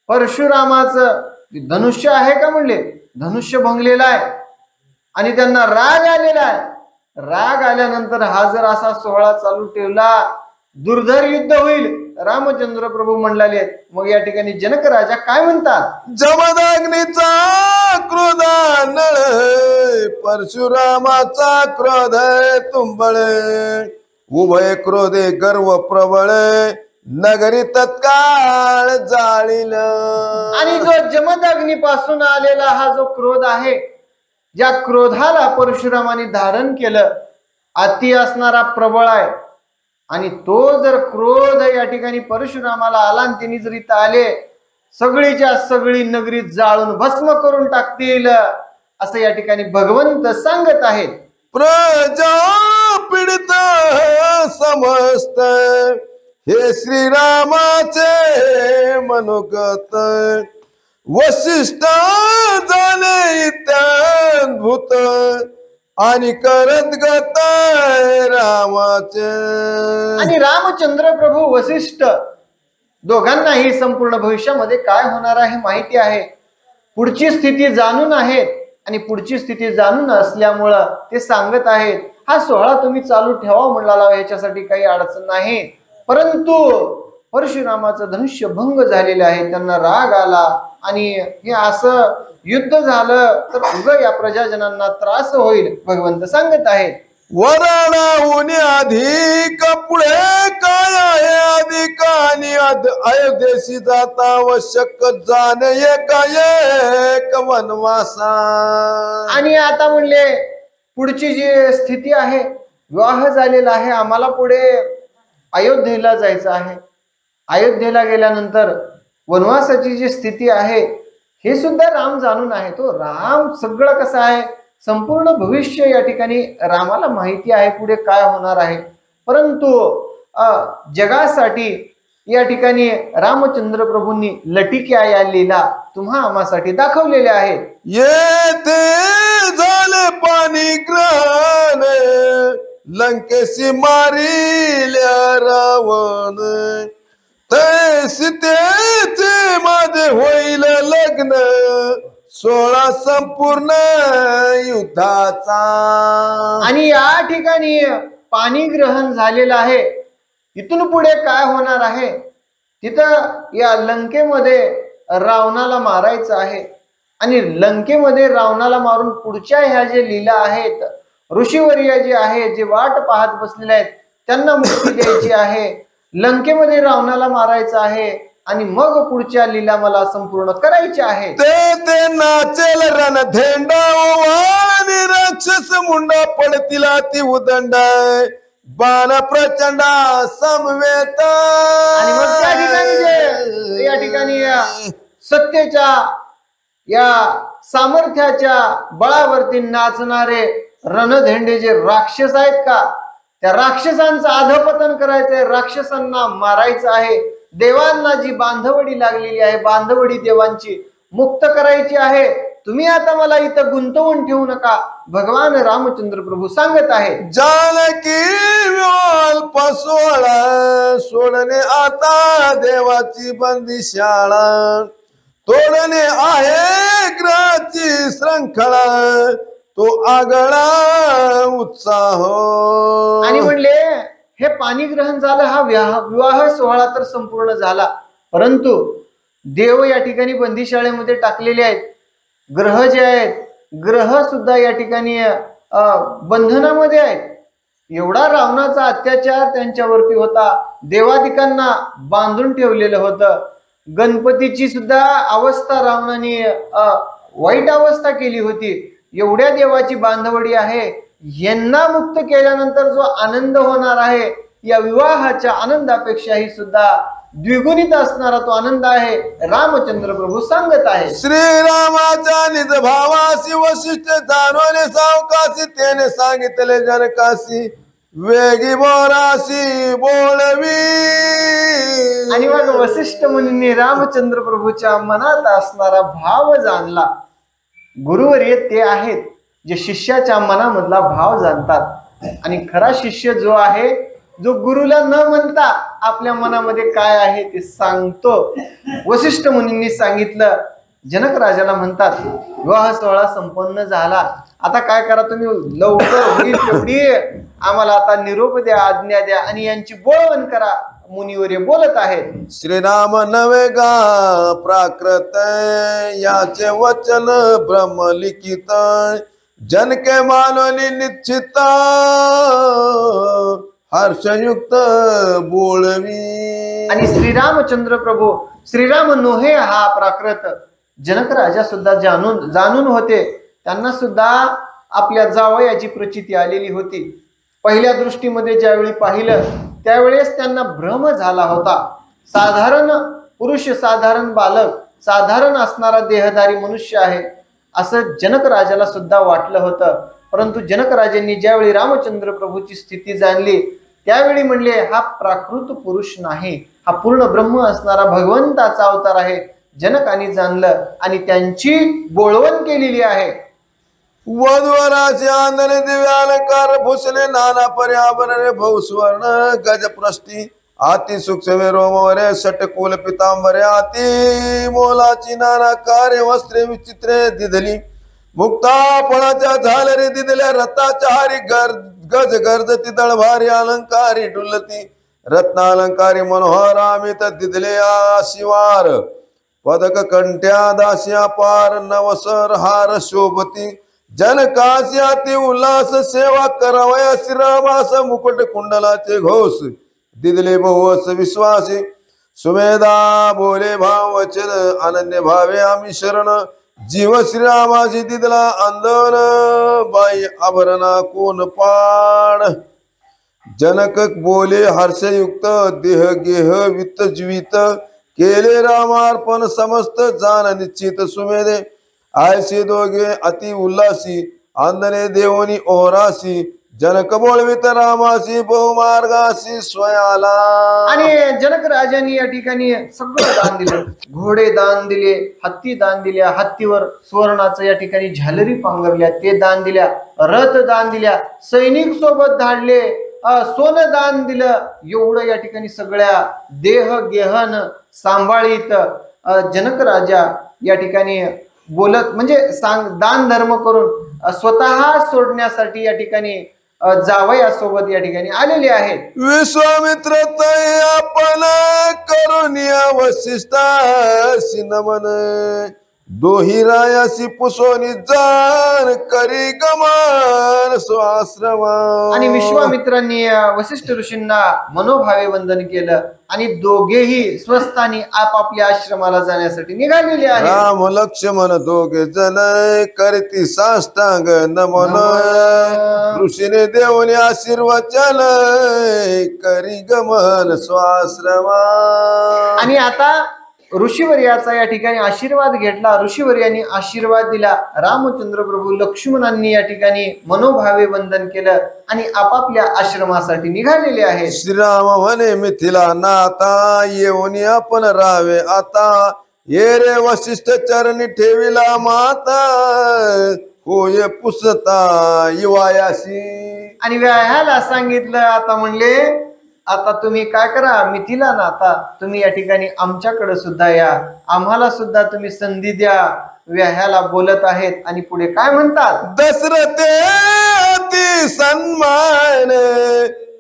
परशुरामाचं धनुष्य आहे का म्हणले, धनुष्य भंगलेला आहे आणि त्यांना राग आलेला आहे. राग आल्यानंतर हा जर असा सोहळा चालू ठेवला दुर्धर युद्ध होईल. रामचंद्र प्रभू म्हणले. मग या ठिकाणी जनक राजा काय म्हणतात, जमदग्नीचा क्रोध नळ, परशुरामाचा क्रोध तुंबळ, उभय क्रोधे गर्व प्रबळ, नगरी तत्काळ जाळील. आणि जो जमदग्नीपासून आलेला हा जो क्रोध आहे, ज्या क्रोधाला परशुरामाने धारण केलं, अति असणारा प्रबळ आहे. आणि तो जर क्रोध या ठिकाणी परशुरामाला आला आणि त्यांनी जर इथं आले, सगळीच्या सगळी नगरी जाळून भस्म करून टाकतील असं या ठिकाणी भगवंत सांगत आहेत. प्रजा पीडित समस्त, हे श्रीरामाचे मनोगत, वशिष्ठ झाले इत्याद्भुत, आणि करत गत रामाचे. आणि रामचंद्र प्रभू वशिष्ठ दोघांनाही संपूर्ण भविष्यामध्ये काय होणार आहे माहिती आहे, पुढची स्थिती जाणून आहेत. आणि पुढची स्थिती जाणून असल्यामुळं ते सांगत आहेत हा सोहळा तुम्ही चालू ठेवा म्हणला, याच्यासाठी काही अडचण नाही. परंतु परशुरामाचं धनुष्य भंग झालेलं आहे, त्यांना राग आला आणि हे असं युद्ध झालं तर उगा या प्रजाजनांना त्रास होईल, भगवंत सांगत आहेत. वराणाहून अधिक पुढे काय आहे अधिक, आणि अयोध्येशी जाता आवश्यक जाणे एक वनवासा. आणि आता म्हणले पुढची जी स्थिती आहे, विवाह झालेला आहे, आम्हाला पुढे अयोध्येला जायचं आहे. अयोध्येला गेल्यानंतर वनवासाची जी स्थिती आहे हे सुद्धा राम जाणून आहे. तो राम सगळं कसं आहे, संपूर्ण भविष्य या ठिकाणी रामाला माहिती आहे पुढे काय होणार आहे. परंतु जगासाठी या ठिकाणी रामचंद्र प्रभूंनी लटिक्या या लीला तुम्हा आम्हासाठी दाखवलेल्या आहेत. येथे झाले पाणी ग्रहण, लंकेशी मारिल्या रावण, ते सीतेचे माझे होईल लग्न, सोहळा संपूर्ण युद्धाचा. आणि या ठिकाणी पाणी ग्रहण झालेलं आहे. इथून पुढे काय होणार आहे, तिथं या लंकेमध्ये रावणाला मारायचं आहे. आणि लंकेमध्ये रावणाला मारून पुढच्या ह्या जे लीला आहेत, ऋषीवर्य जे आहे, जे वाट पाहत बसलेले आहेत, त्यांना मुक्ती द्यायची आहे. लंकेमध्ये रावणाला मारायचं आहे आणि मग पुढच्या लीला मला संपूर्ण करायच्या आहेत. ते नाचेल रणधेंडा, आणि राक्षस मुंडा पडतील अति उदंड, बाण प्रचंड समवेत. आणि मग त्या ठिकाणी या ठिकाणी सत्तेच्या या सामर्थ्याच्या बळावरती नाचणारे रणधेंडे जे राक्षस आहेत का, त्या राक्षसांचं अधपतन करायचंय, राक्षसांना मारायचं आहे. देवांना जी बांधवडी लागलेली आहे, बांधवडी देवांची मुक्त करायची आहे. तुम्ही आता मला इथं गुंतवून ठेवू नका, भगवान रामचंद्र प्रभू सांगत आहेत. जानकी अल्प सोहळा, सोडणे आता देवाची बंदिशाळा, तोडणे आहे ग्रहाची श्रंखळा, तो आगळा उत्साह. आणि म्हणले हे पाणी ग्रहण झालं, हा विवाह सोहळा तर संपूर्ण झाला, परंतु देव या ठिकाणी बंदिशाळेमध्ये टाकलेले आहेत. ग्रह जे आहेत, ग्रह सुद्धा या ठिकाणी बंधनामध्ये आहेत. एवढा रावणाचा अत्याचार त्यांच्यावरती होता, देवादिकांना बांधून ठेवलेलं होतं. गणपतीची सुद्धा अवस्था रावणाने वाईट अवस्था केली होती. एवढ्या देवाची बांधवडी आहे, यांना मुक्त केल्यानंतर जो आनंद होणार आहे, या विवाहाच्या आनंदापेक्षाही सुद्धा द्विगुणित असणारा तो आनंद आहे, रामचंद्र प्रभू सांगत आहे. श्रीरामाच्या निज भावासी वशिष्ठ जाणवले सावकाशी, त्याने सांगितले जनकाशी, वेगी बोराशी बोलवी. आणि मग वशिष्ठ मुनींनी रामचंद्र प्रभूच्या मनात असणारा भाव जाणला. गुरुवर्य ते आहेत जे शिष्याच्या मनामधला भाव जाणतात. आणि खरा शिष्य जो आहे, जो गुरुला न म्हणता आपल्या मनामध्ये काय आहे ते सांगतो. वसिष्ठ मुनींनी सांगितलं. जनक राजाला म्हणतात, विवाह सोहळा संपन्न झाला, आता काय करा तुम्ही, लवकर होईल तेवढी आम्हाला आता निरोप द्या, आज्ञा द्या आणि यांची बोळवण करा. मुनिवर्य बोलत आहेत. श्रीराम नवे गा प्राकृत, याचे वचन ब्रह्मलिखित, जनके मानवली निश्चित, हर्षयुक्त बोलवी. आणि श्रीरामचंद्र प्रभू, श्रीराम नोहे हा प्राकृत. जनक राजा सुद्धा जाणून होते, त्यांना सुद्धा आपल्या जावयाची प्रचिती आलेली होती. पहिल्या दृष्टीमध्ये ज्यावेळी पाहिलं त्यावेळेस त्यांना भ्रम झाला होता. साधारण पुरुष, साधारण बालक, साधारण असणारा देहधारी मनुष्य आहे असं जनक राजाला सुद्धा वाटलं होतं. परंतु जनक राजांनी ज्यावेळी रामचंद्र प्रभूची स्थिती जाणली त्यावेळी म्हणले, हा प्राकृत पुरुष नाही, हा पूर्ण ब्रह्म असणारा भगवंताचा अवतार आहे. जनकांनी जाणलं आणि त्यांची बोळवण केलेली आहे. वधवराचे आंधळे दिव्य अलंकार भूषणे, नाना पर्यावरण भौस्वर्ण गजप्रष्टी, अति सूक्ष्म रोमवरे षटकुल पितांबरे, अति मोलाची नाना कार्य वस्त्रे विचित्रे दिदली, मुक्ता फळाच्या झालरे दिदल्या, रथाच्या हारी गज गर्जती दळभारी, अलंकारी डुलती रत्नालंकारी मनोहर अमित दिदले शिवार, पदक कंठ्या दास्या पार, नवसर हार शोभती, जनकासी अति उल्हास, सेवा करावया श्रीरामास, मुकुट कुंडलाचे घोष दिदले बहुवस विश्वासी, सुमेधा बोले भाव वचन, अनन्य भावे आम्ही शरण, जीव श्रीरामाशी दिदला अंदन, बाई आभरणा कोण पाण. जनक बोले हर्षयुक्त, देह गेह वित्त जीवित, केले रामार्पण समस्त जाण निश्चित, सुमेधे आयसे दोघे अति उल्हासी, अंधने देवनी ओरासी, जनक बोलवित रामासी, बहुमार्गासी स्वयाला. आणि जनक राजांनी या ठिकाणी सगळं दान दिलं. घोडे दान दिले, हत्ती दान दिल्या, हत्तीवर सुवर्णाचं या ठिकाणी झालरी पांघरल्या ते दान दिल्या, रथ दान दिल्या, सैनिक सोबत धाडले, सोनं दान दिलं. एवढं या ठिकाणी सगळ्या देह गेहन सांभाळीत जनक राजा या ठिकाणी बोलत, म्हणजे दान धर्म करून स्वतः सोडण्यासाठी या ठिकाणी जावयासोबत या ठिकाणी आलेले आहेत. विश्वामित्र तय आपण करून वसिष्ठासी नमन, दोही रायासी पुसोनी जाण, करी गमन स्वाश्रम. आणि विश्वामित्रांनी वसिष्ठ ऋषींना मनोभावे वंदन केलं आणि दोघेही स्वस्थानी आपापल्या आश्रमाला जाण्यासाठी निघालेले आहेत. राम लक्ष्मण दोघे जण करती साष्टांग नमन, ऋषीने देवने आशीर्वचन, करी गमन स्वाश्रम. आणि आता ऋषीवर्याचा या ठिकाणी आशीर्वाद घेतला. ऋषीवर्यांनी आशीर्वाद दिला. रामचंद्र प्रभू लक्ष्मणांनी या ठिकाणी मनोभावे वंदन केलं आणि आपापल्या आश्रमासाठी निघालेले आहेत. श्रीराम म्हणे मिथिला नाता, येऊन आपण राहावे आता, ये रे वसिष्ठ चरणी ठेविला माता, होय पुसता युवायासी. आणि व्याह्याला सांगितलं. आता म्हणले, आता तुम्ही काय करा, मिथिला नाता तुम्ही या ठिकाणी आमच्याकडे सुद्धा या, आम्हाला सुद्धा तुम्ही संधी द्या. व्याह्याला बोलत आहेत आणि पुढे काय म्हणतात, दशरथे अति सन्मान,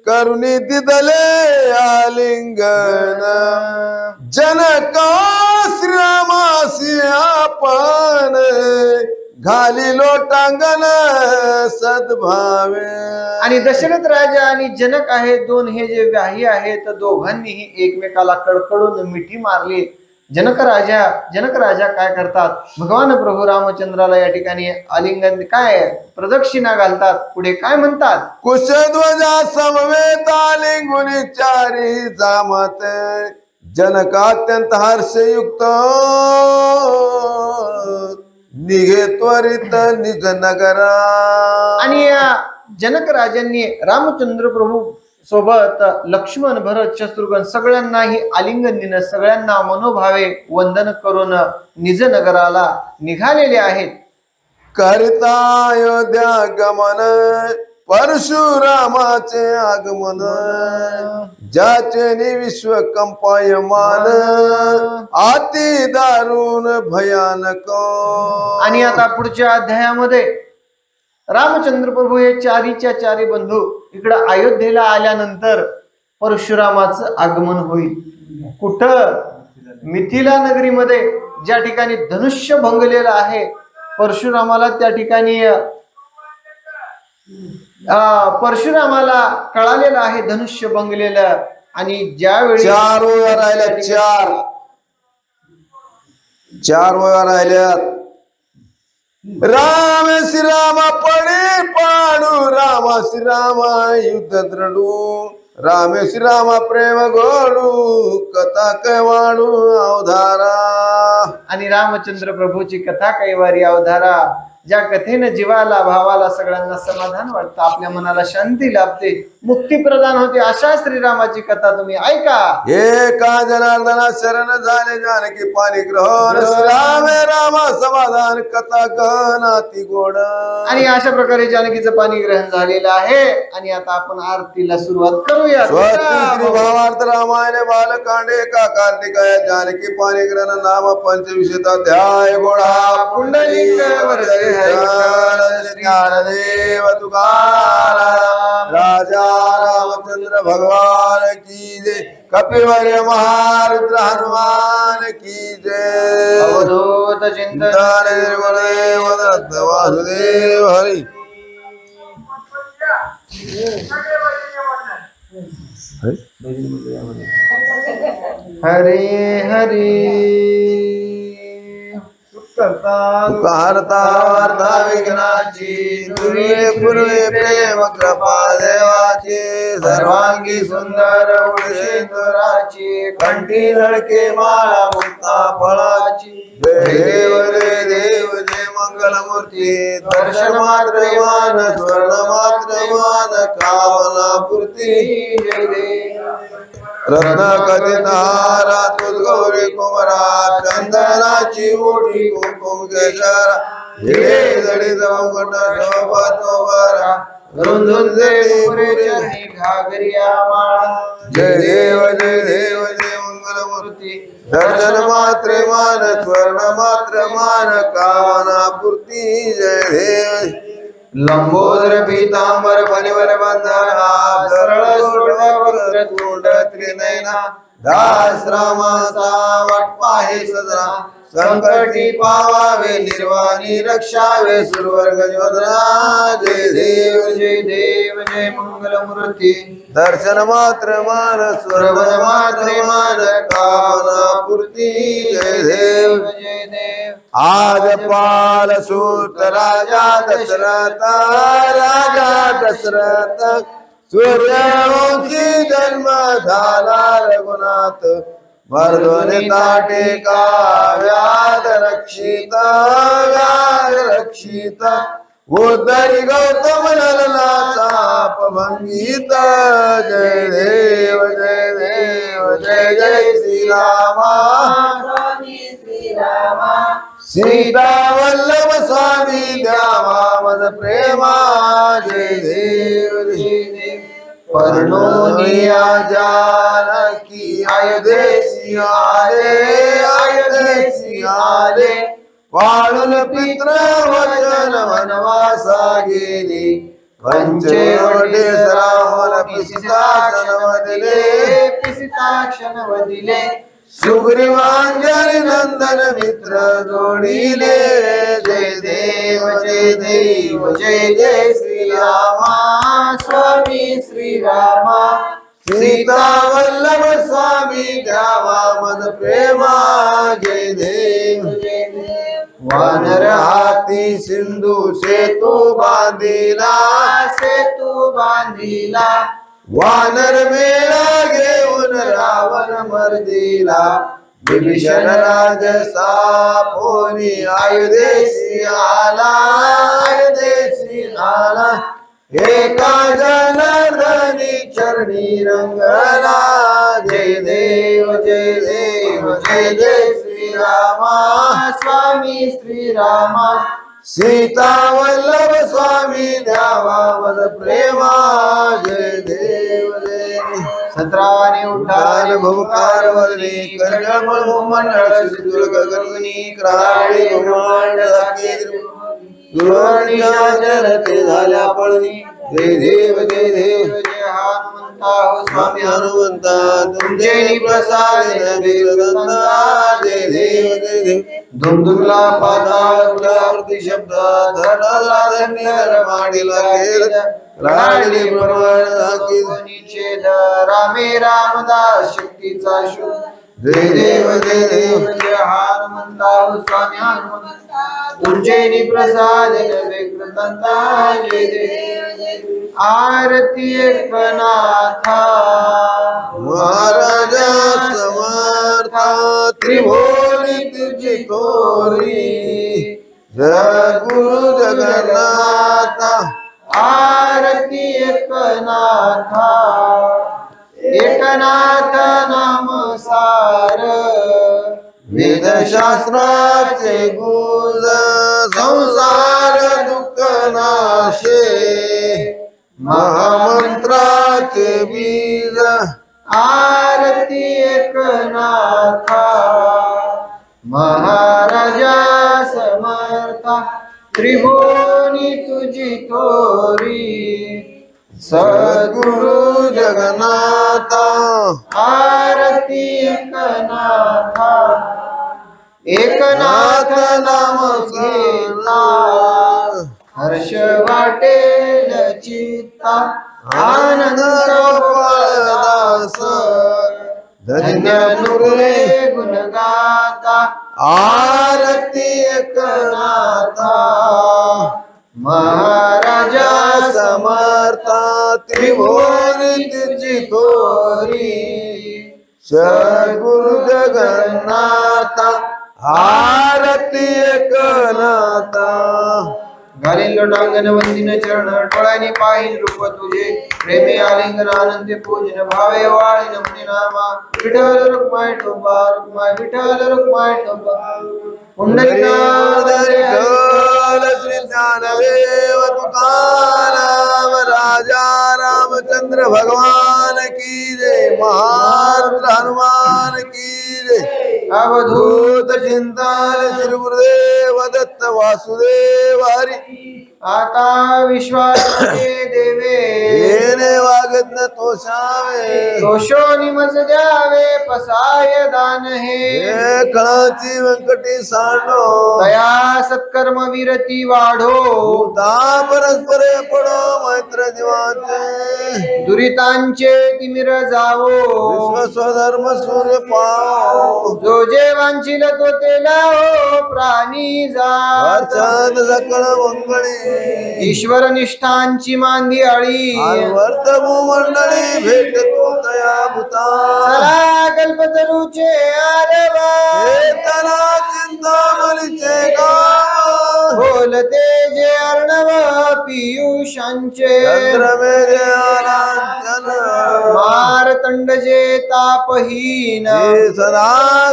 करुणी दिदले आलिंगन, जनका श्रीरामासी आपण, घाली लोटांगण सद्भावे. आणि दशरथ राजा आणि जनक आहे दोन, हे जे व्याही आहेत, दोघांनीही एकमेकाला कडकडून मिठी मारली. जनक राजा काय करतात, भगवान प्रभू रामचंद्राला या ठिकाणी आलिंगन काय प्रदक्षिणा घालतात. पुढे काय म्हणतात, कुशध्वजा समवेत आलिंगुनी चारी जामत, जनक अत्यंत हर्षयुक्त, निघे त्वरित निज नगरा. आणि जनक राजांनी रामचंद्र प्रभू सोबत लक्ष्मण, भरत, शत्रुघ्न सगळ्यांनाही आलिंगन दिलं, सगळ्यांना मनोभावे वंदन करून निज नगराला निघालेले आहेत. करिता अयोध्या गमन, परशुरामाचे आगमन ज्याचे विश्व कंपायमान अति दारुण भयानक. आणि आता पुढच्या अध्यायामध्ये रामचंद्र प्रभू हे चारीच्या चारी बंधू इकडं अयोध्येला आल्यानंतर परशुरामाचं आगमन होईल. कुठं? मिथिला नगरीमध्ये, ज्या ठिकाणी धनुष्य भंगलेलं आहे. परशुरामाला त्या ठिकाणी परशुरामाला कळालेलं आहे धनुष्य भंगलेलं. आणि ज्यावेळी 4 वया राहिल्या, 4 वया राहिल्यात. राम श्रीराम पडे पाडू, राम श्रीराम युद्ध द्रडू, राम श्रीराम प्रेम गोडू, कथा कैवाडू अवधारा. आणि रामचंद्र प्रभूची कथा कैवारी अवधारा, ज्या कथेनं जीवाला भावाला सगळ्यांना समाधान वाटतं, आपल्या मनाला शांती लाभते, मुक्ती प्रदान होते. अशा श्रीरामाची कथा तुम्ही ऐका. एका जनार्दना शरण झाले जानकी पाणी ग्रहण, श्रीराम रामा समाधान कथा कहनाती गोड. आणि अशा प्रकारे जानकीचं पाणी ग्रहण झालेलं आहे. आणि आता आपण आरतीला सुरुवात करूया. श्री भावार्थ रामायण बालकांडे का कार्तिकाय जानकी पाणी ग्रहण नाम 25 अध्याय. गोडा पुंडलिक वरदे ज्ञानदेव तुकाराम राजा रामचंद्र भगवान की जय. कपिवर्य महारुद्र हनुमान की जय. अवधूत चिंतन गुरुदेव दत्त वासुदेव हरी. हरे हरे. हरता वार्ता विघ्नाची, पूर्वे पूर्वे प्रेम कृपा देवाची, सर्वांगी सुंदर उडशेंदुराची, कंठी झळके माळा मुक्ता फळाची. जय देव जय देव जय मंगलमूर्ती, दर्शन मात्र मान स्वर्ण मात्र मान कामना पूर्ती. जय देव रत्न कथित हारा तुझ गौरी कुमरा, चंदनाची मोठी कुंकुम केशरा, हिरे जडित मुकुट शोभत वरा, रुंजुंजळी पुरेची घागरिया माळा. जय देव जय देव जय मंगलमूर्ती, दर्शन मात्रे मान स्वर्ण मात्र मान कामना पूर्ती. जय देव लंबोदर पीतांबर फणीवर बंधना, सरळ सोडवर तोंड त्रिनयना, दास रामाचा वाटपा हे सदरा, संकटी पावावे निर्वाणी रक्षावे सुरवर्ग जोधना. जय देव जय देव जय मंगलमूर्ती, दर्शन मात्र मान स्वर्ग मात्र मान कामना पूर्ती. जय देव जय देव. आज पाल सूत राजा दशरथ, राजा दशरथ सूर्यवंशी जन्म झाला रघुनाथ, मर्दोनी ताटिका व्याध रक्षित, व्याध रक्षित, उद्धरी गौतम ललनाचा अपभंगित. जय देव जय देव जय जय श्रीरामा, सीता वल्लभ स्वामी द्यावा मज प्रेमा. जय देव जय देव. वर्णोनिया जानकी अयोध्येसी आले, अयोध्येसी आले, वाळून पित्र वचन वनवासा गेली, पंचवटे रामन पिसिताक्षण वदिले, पिसिताक्षण वदिले, सुग्रीवांजली नंदन मित्र जोडिले. जय देव जय देव जय जय श्रीरामा, स्वामी श्रीरामा, सीता वल्लभ स्वामी द्यावा मज प्रेमा. जय देव जय देव. वानर हाती सिंधू सेतू बांधिला, सेतू बांधिला, वानर मेळा घेऊन रावण मर्दिला, विभीषण राज सापोनी अयोध्येसी आला, अयोध्येसी आला, एका जनार्दनी चरणी रंगला. जय देव जय देव जय जय श्रीरामा, स्वामी श्रीरामा, सीता वल्लभ स्वामी द्यावा मज प्रेमा जय देव जय सत्राने उड्डाण भवकार वरणी कर्णमळ मंडळ सिद्धुल गगनी क्राळी ब्रह्मांड धाके दुर्वाणीच्या झाल्या पळणी जय देव जय देव जय हनुमंता हो स्वामी हनुमंता तुमचे प्रसाद वीरदंता जय देव जय देव धुमधुमला पातावरती शब्द धरला धन्यर माडीला खेळ राळी ब्रह्मांड धाके निषेध रामे रामदास शक्तीचा शोध जय देव जय देव जय हनुमंता हो स्वामी हनुमंता तुमचे प्रसाद कृतंता जय देव आरती एकनाथा महाराजा समर्था त्रिभुवनी तुझी तोरी जगुरु जगन्नाथा आरती एकनाथा एकनाथ नाम सार वेदशास्त्राचे गुज संसार दुःख नाशे महामंत्राचे बीज आरती एकनाथा महाराजा समर्था त्रिभुवनी तुझी थोरी सद्गुरु जगन्नाथा आरती एकनाथा एकनाथ नाम घेता हर्ष वाटेल चित्ता आनंद गोपाळदास धन्य नुरे गुण गाता आरती एकनाथा महाराजा समर्था त्रिभुवनी तुझी थोरी सद्गुरु जगन्नाथा आरती एकनाथा घालील लोटांगण वंदिन चरण डोळ्याने पाहिल रूप तुझे प्रेमे आलिंगन आनंदे पूजन भावे वाळी नमनी नामा विठ्ठल रुक्माई ठोबा रुक्माई विठ्ठल रुक्माई ठोबा पुंडलिकाधर श्री ज्ञानदेव तुकाराम राजा रामचंद्र भगवान की जय महारुद्र हनुमान की जय अवधूत चिंतन श्री गुरुदेव दत्त वासुदेव हरी आता विश्वास देवे येणे वागत न तोषावे दोषो निमज द्यावे पसाय दान हे कळाची व्यंकटी सांडो दया सत्कर्म विरती वाढो परस्परे पडो मैत्र जीवाचे दुरितांचे तिमिर जावो विश्व स्वधर्म सूर्य पाव जो जे वांछिल तो ते लावो प्राणी जा वाचन सकळ मंगळी ईश्वर निष्ठांची मांदी आळी वर्त भूमंडळी भेटतो तया भूता चला कल्पतरूचे आरवा चेतना चिंतामणीचे गाव बोलते जे अर्णव पियुषांचे चंद्रमेघे आरांचन मारतंड जे तापहीन हे सदा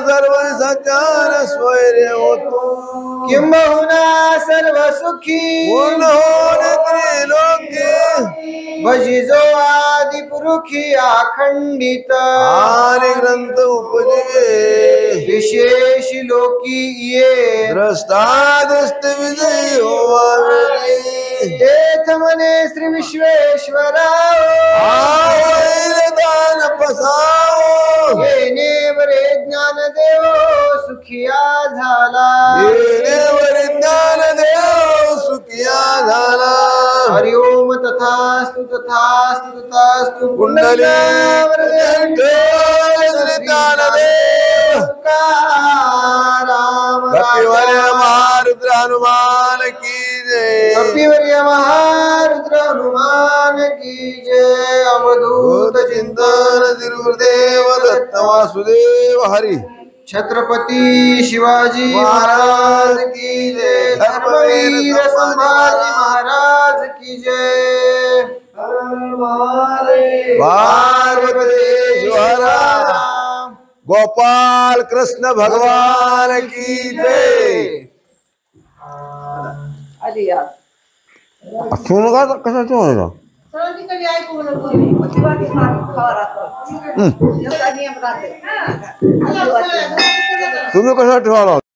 सर्व सचार स्वैर्य होतो किंबहुना सर्व सुखी पूर्ण होणे त्रिलोके भजिजो आदि पुरुखी अखंडित आणि ग्रंथ उपजिवे विशेष लोकी ये द्रष्टा दृष्ट विजयी होवावे तेथ म्हणे श्री विश्वेश्वराव आवैल दान पसाव येणे बरे ज्ञान देव सुखिया झाला येणे वरी ज्ञान देव सुखिया झाला हरि ओम तथास्तु तथास्तु तथास्तु कुंडली ज्ञानदेव राम कपिवर्य महारुद्र हनुमान की जय कपिवर्य महारुद्र हनुमान की जय अवधूत चिंतन श्री गुरुदेव दत्त वासुदेव हरी छत्रपती शिवाजी महाराज की जय धर्मवीर संभाजी महाराज की जय पार्वतीश्वर गोपाल कृष्ण भगवान की जय खाली या ठेवलं का कसा ठेवायचा सगळं तिकडे ऐकू नको प्रतिभागी खावा राहतो एवढा नियम राहते तुम्ही कसा ठेवायला